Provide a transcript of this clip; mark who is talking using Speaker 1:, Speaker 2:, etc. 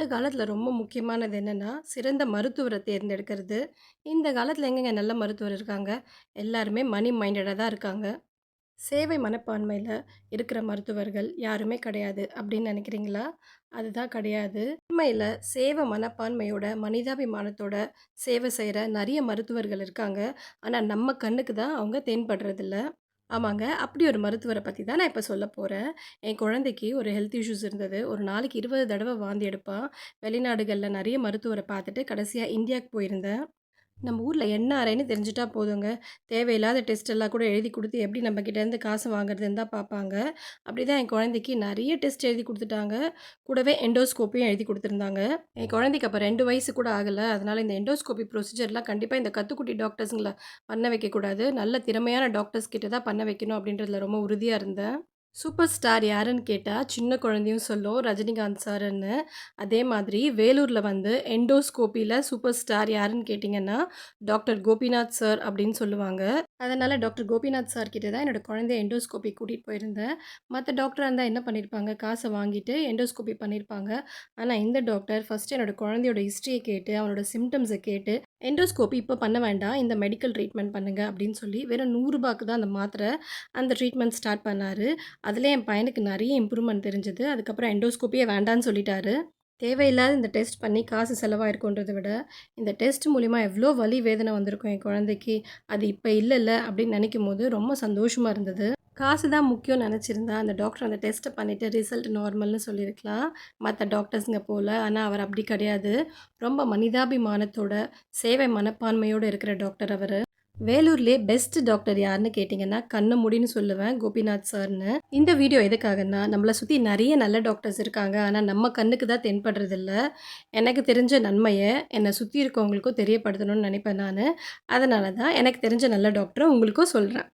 Speaker 1: காலத்துல ரொம்ப முக்கியமானது என்னன்னா, சிறந்த மருத்துவர தேர்ந்தெடுக்கிறது. இந்த காலத்துல எங்கங்க நல்ல மருத்துவர் இருக்காங்க? எல்லாருமே மனி மைண்டடா தான் இருக்காங்க. சேவை மனப்பான்மையில இருக்கிற மருத்துவர்கள் யாருமே கிடையாது அப்படின்னு நினைக்கிறீங்களா? அதுதான் கிடையாது. உண்மையில சேவை மனப்பான்மையோட, மனிதாபிமானத்தோட சேவை செய்ற நெறைய மருத்துவர்கள் இருக்காங்க. ஆனா நம்ம கண்ணுக்கு தான் அவங்க தென்படுறதில்ல. ஆமாங்க. அப்படி ஒரு மருத்துவர பத்தி தான் நான் இப்ப சொல்லப் போறேன். என் குழந்தைக்கு ஒரு ஹெல்த் இஷ்யூஸ் இருந்தது. ஒரு நாளைக்கு 20 தடவ வாந்தி எடுப்பா. வெளிநாடுகள்ல நெறைய மருத்துவர பார்த்துட்டு கடைசியா இந்தியாவுக்கு போயிருந்தேன். நம்ம ஊர்ல என்ன அறைன்னு தெரிஞ்சுட்டா போதுங்க. தேவையில்லாத டெஸ்ட் எல்லாம் கூட எழுதி குடுத்து எப்படி நம்ம கிட்டேருந்து காசு வாங்குறதுன்னு தான் பார்ப்பாங்க. அப்படிதான் என் குழந்தைக்கு நெறைய டெஸ்ட் எழுதி குடுத்துட்டாங்க. கூடவே எண்டோஸ்கோப்பியும் எழுதி குடுத்துருந்தாங்க. என் குழந்தைக்கு அப்ப 2 வயசு கூட ஆகல. அதனால இந்த எண்டோஸ்கோபி ப்ரொசீஜர்லாம் கண்டிப்பா இந்த கத்துக்குட்டி டாக்டர்ஸுங்கள பண்ண வைக்கக்கூடாது. நல்ல திறமையான டாக்டர்ஸ் கிட்ட தான் பண்ண வைக்கணும் அப்படின்றதுல ரொம்ப உறுதியா இருந்தேன். சூப்பர் ஸ்டார் யாருன்னு கேட்டா, சின்ன குழந்தையும் சொல்லும் ரஜினிகாந்த் சாருன்னு. அதே மாதிரி வேலூர்ல வந்து எண்டோஸ்கோப்பில சூப்பர் ஸ்டார் யாருன்னு கேட்டீங்கன்னா, டாக்டர் கோபிநாத் சார் அப்படின்னு சொல்லுவாங்க. அதனால டாக்டர் கோபிநாத் சார் கிட்ட தான் என்னோட குழந்தைய எண்டோஸ்கோபி கூட்டிட்டு போயிருந்தேன். மத்த டாக்டரா இருந்தா என்ன பண்ணியிருப்பாங்க, காச வாங்கிட்டு எண்டோஸ்கோபி பண்ணியிருப்பாங்க. ஆனா இந்த டாக்டர் ஃபர்ஸ்ட்டு என்னோட குழந்தையோட ஹிஸ்டரிய கேட்டு, அவனோட சிம்ப்டம்ஸ கேட்டு, எண்டோஸ்கோபி இப்ப பண்ண வேண்டாம். இந்த மெடிக்கல் ட்ரீட்மெண்ட் பண்ணுங்க அப்படின்னு சொல்லி, வெறும் ரூ. 100க்கு தான் அந்த மாத்திரை, அந்த ட்ரீட்மெண்ட் ஸ்டார்ட் பண்ணாரு. அதிலே என் பையனுக்கு நெறைய இம்ப்ரூவ்மெண்ட் தெரிஞ்சது. அதுக்கப்புறம் எண்டோஸ்கோப்பியே வேண்டான்னு சொல்லிட்டாரு. தேவையில்லாத இந்த டெஸ்ட் பண்ணி காசு செலவாயிருக்குன்றத விட, இந்த டெஸ்ட் மூலியமா எவ்ளோ வலி, வேதனை வந்திருக்கும் என் குழந்தைக்கு. அது இப்ப இல்லல்ல அப்படின்னு நெனைக்கும்போது ரொம்ப சந்தோஷமா இருந்தது. காசு தான் முக்கியம்னு நெனச்சிருந்தா, அந்த டாக்டர் அந்த டெஸ்ட்ட பண்ணிட்டு ரிசல்ட் நார்மல்னு சொல்லியிருக்கலாம். மத்த டாக்டர்ஸ்ங்க போல. ஆனா அவர் அப்படி கிடையாது. ரொம்ப மனிதாபிமானத்தோட, சேவை மனப்பான்மையோட இருக்கிற டாக்டர் அவரு. வேலூர்லயே பெஸ்ட் டாக்டர் யாருன்னு கேட்டீங்கன்னா, கண்ண மூடின்னு சொல்லுவேன். கோபிநாத் சார்ன்னு. இந்த வீடியோ எதுக்காகன்னா, நம்மள சுத்தி நெறைய நல்ல டாக்டர்ஸ் இருக்காங்க. ஆனா, நம்ம கண்ணுக்கு தான் தென்படுறதில்ல. எனக்கு தெரிஞ்ச நன்மைய, என்ன சுத்தி இருக்கவங்களுக்கும் தெரியப்படுத்தணும்னு நெனைப்பேன் நானு. அதனால தான் எனக்கு தெரிஞ்ச நல்ல டாக்டர உங்களுக்கும் சொல்றேன்.